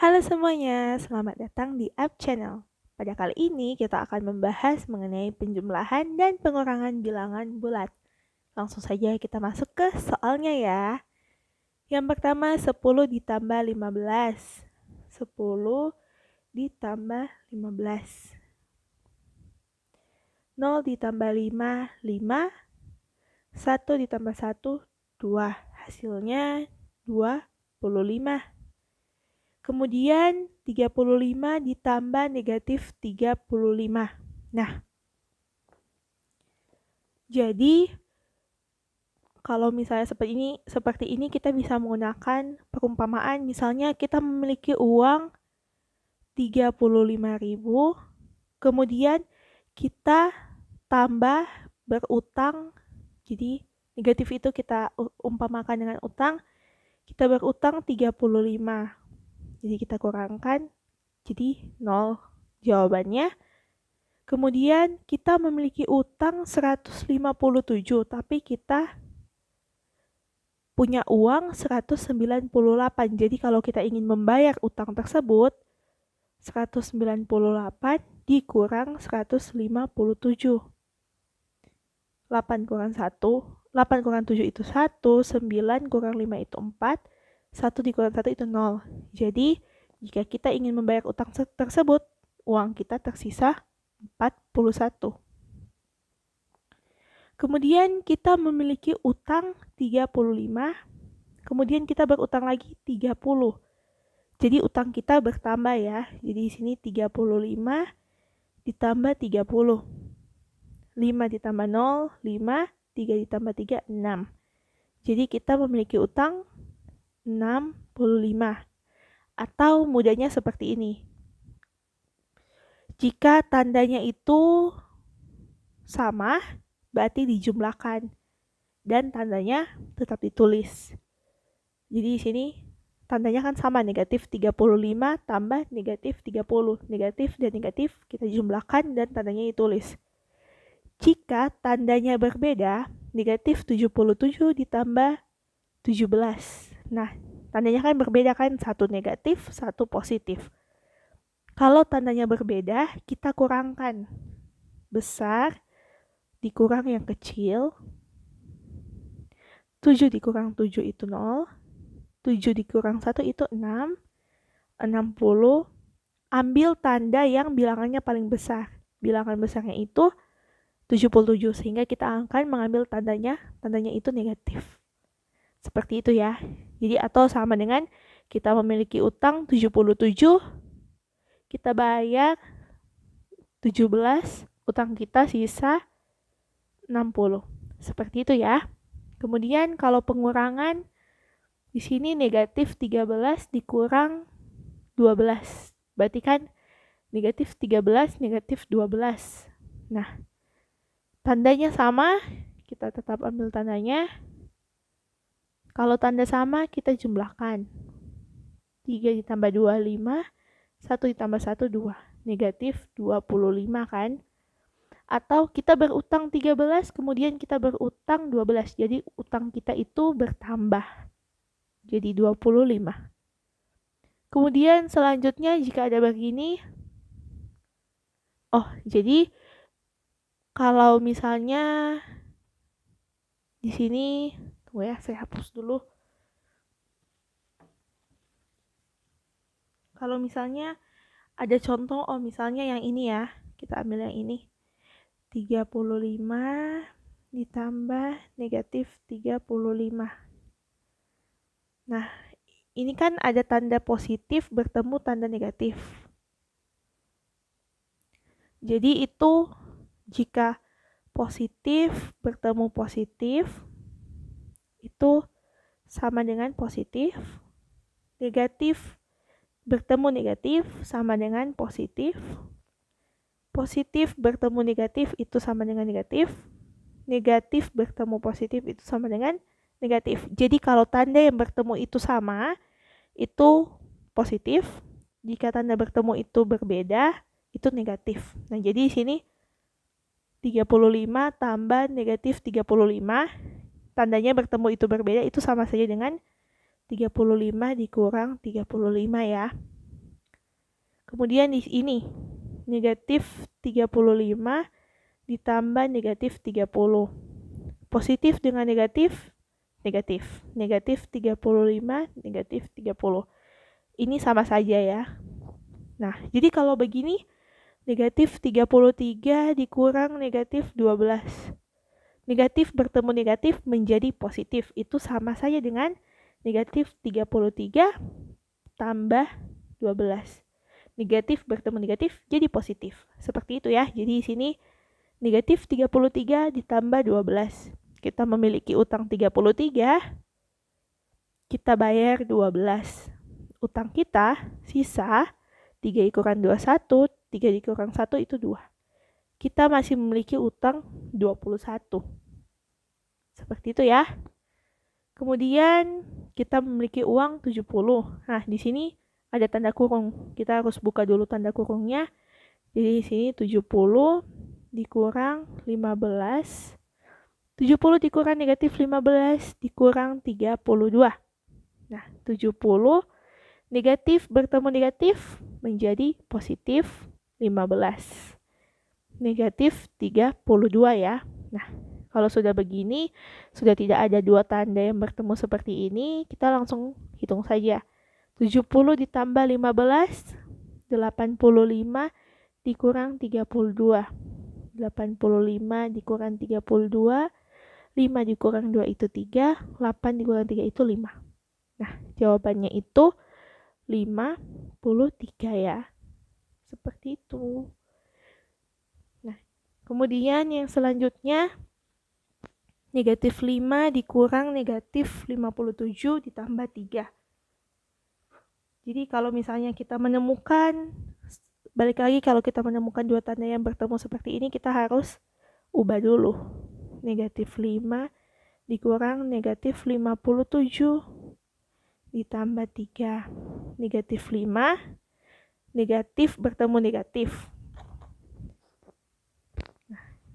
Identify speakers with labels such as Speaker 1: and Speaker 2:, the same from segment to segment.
Speaker 1: Halo semuanya, selamat datang di App Channel. Pada kali ini kita akan membahas mengenai penjumlahan dan pengurangan bilangan bulat. Langsung saja kita masuk ke soalnya ya. Yang pertama 10 ditambah 15. 10 ditambah 15. 0 ditambah 5, 5. 1 ditambah 1, 2. Hasilnya 25. Kemudian 35 ditambah negatif 35. Nah, jadi kalau misalnya seperti ini kita bisa menggunakan perumpamaan. Misalnya kita memiliki uang 35.000, kemudian kita tambah berutang. Jadi negatif itu kita umpamakan dengan utang. Kita berutang 35. Jadi kita kurangkan, jadi 0 jawabannya. Kemudian kita memiliki utang 157, tapi kita punya uang 198. Jadi kalau kita ingin membayar utang tersebut, 198 dikurang 157. 8 kurang 1, 8 kurang 7 itu 1, 9 kurang 5 itu 4, 1 dikurang 1 itu 0. Jadi, jika kita ingin membayar utang tersebut, uang kita tersisa 41. Kemudian kita memiliki utang 35, kemudian kita berutang lagi 30. Jadi utang kita bertambah ya. Jadi di sini 35 ditambah 30. 5 ditambah 0, 5, 3 ditambah 3, 6. Jadi kita memiliki utang 65. Atau mudahnya seperti ini. Jika tandanya itu sama, berarti dijumlahkan. Dan tandanya tetap ditulis. Jadi di sini tandanya kan sama, negatif 35 tambah negatif 30. Negatif dan negatif kita jumlahkan dan tandanya ditulis. Jika tandanya berbeda, negatif 77 ditambah 17. Nah, tandanya kan berbeda kan, satu negatif, satu positif. Kalau tandanya berbeda, kita kurangkan. Besar dikurang yang kecil. 7 dikurang 7 itu 0. 7 dikurang 1 itu 6. 60. Ambil tanda yang bilangannya paling besar. Bilangan besarnya itu 77, sehingga kita akan mengambil tandanya itu negatif. Seperti itu ya. Jadi atau sama dengan kita memiliki utang 77, kita bayar 17, utang kita sisa 60. Seperti itu ya. Kemudian kalau pengurangan, di sini negatif 13 dikurang 12. Berarti kan negatif 13, negatif 12. Nah, tandanya sama, kita tetap ambil tandanya. Kalau tanda sama, kita jumlahkan. 3 ditambah 2, 5. 1 ditambah 1, 2. Negatif 25 kan? Atau kita berutang 13, kemudian kita berutang 12. Jadi utang kita itu bertambah. Jadi 25. Kemudian selanjutnya jika ada begini, jadi kalau misalnya di sini, tunggu ya, saya hapus dulu. Kalau misalnya ada contoh, misalnya yang ini ya, kita ambil yang ini. 35 ditambah negatif 35. Nah, ini kan ada tanda positif bertemu tanda negatif. Jadi itu jika positif bertemu positif, itu sama dengan positif. Negatif bertemu negatif sama dengan positif. Positif bertemu negatif itu sama dengan negatif. Negatif bertemu positif itu sama dengan negatif. Jadi kalau tanda yang bertemu itu sama, itu positif. Jika tanda bertemu itu berbeda, itu negatif. Nah, jadi di sini 35 tambah negatif 35, tandanya bertemu itu berbeda, itu sama saja dengan 35 dikurang 35 ya. Kemudian di ini, negatif 35 ditambah negatif 30. Positif dengan negatif, negatif. Negatif 35, negatif 30. Ini sama saja ya. Nah, jadi kalau begini, negatif 33 dikurang negatif 12. Negatif bertemu negatif menjadi positif. Itu sama saja dengan negatif 33 tambah 12. Negatif bertemu negatif jadi positif. Seperti itu ya. Jadi di sini negatif 33 ditambah 12. Kita memiliki utang 33. Kita bayar 12. Utang kita sisa 3 dikurangi 21. 3 dikurang 1 itu 2. Kita masih memiliki utang 21. Seperti itu ya. Kemudian kita memiliki uang 70. Nah, di sini ada tanda kurung. Kita harus buka dulu tanda kurungnya. Jadi di sini 70 dikurang 15. 70 dikurang negatif 15 dikurang 32. Nah, 70 negatif bertemu negatif menjadi positif 15. Negatif 32 ya. Nah, kalau sudah begini, sudah tidak ada dua tanda yang bertemu seperti ini, kita langsung hitung saja. 70 ditambah 15, 85 dikurang 32. 85 dikurang 32, 5 dikurang 2 itu 3, 8 dikurang 3 itu 5. Nah, jawabannya itu 53 ya. Seperti itu. Nah, kemudian yang selanjutnya, negatif 5 dikurang negatif 57 ditambah 3. Jadi kalau misalnya kita menemukan, balik lagi kalau kita menemukan dua tanda yang bertemu seperti ini, kita harus ubah dulu. Negatif 5 dikurang negatif 57 ditambah 3. Negatif 5, negatif bertemu negatif.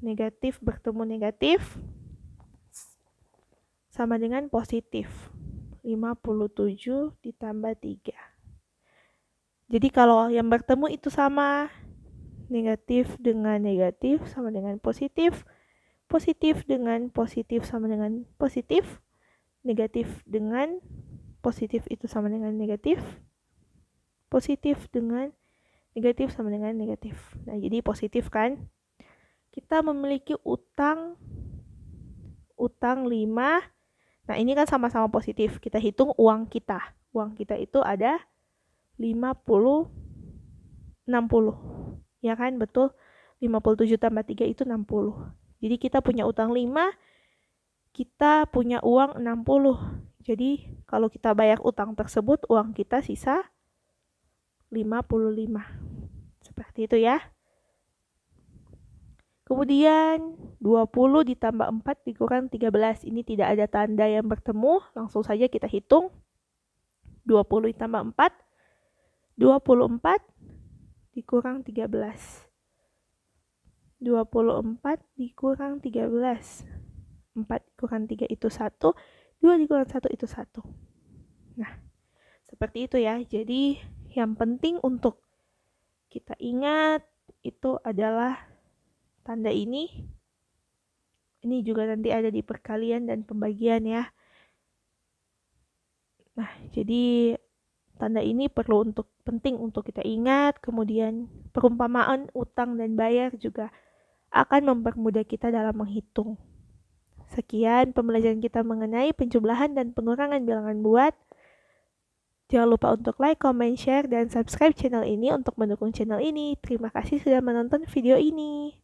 Speaker 1: Negatif bertemu negatif sama dengan positif. 57 ditambah 3. Jadi kalau yang bertemu itu sama, negatif dengan negatif sama dengan positif. Positif dengan positif sama dengan positif. Negatif dengan positif itu sama dengan negatif. Positif dengan negatif sama dengan negatif. Nah, jadi positif kan? Kita memiliki utang 5. Nah, ini kan sama-sama positif. Kita hitung uang kita. Uang kita itu ada 60. Ya kan? Betul. 57 tambah 3 itu 60. Jadi kita punya utang 5. Kita punya uang 60. Jadi kalau kita bayar utang tersebut, uang kita sisa 55. Seperti itu ya. Kemudian 20 ditambah 4 dikurang 13. Ini tidak ada tanda yang bertemu. Langsung saja kita hitung. 20 ditambah 4. 24 dikurang 13. 24 dikurang 13. 4 dikurang 3 itu 1. 2 dikurang 1 itu 1. Nah, seperti itu ya. Jadi yang penting untuk kita ingat itu adalah tanda ini. Ini juga nanti ada di perkalian dan pembagian ya. Nah, jadi tanda ini penting untuk kita ingat. Kemudian perumpamaan utang dan bayar juga akan mempermudah kita dalam menghitung. Sekian pembelajaran kita mengenai penjumlahan dan pengurangan bilangan bulat. Jangan lupa untuk like, comment, share, dan subscribe channel ini untuk mendukung channel ini. Terima kasih sudah menonton video ini.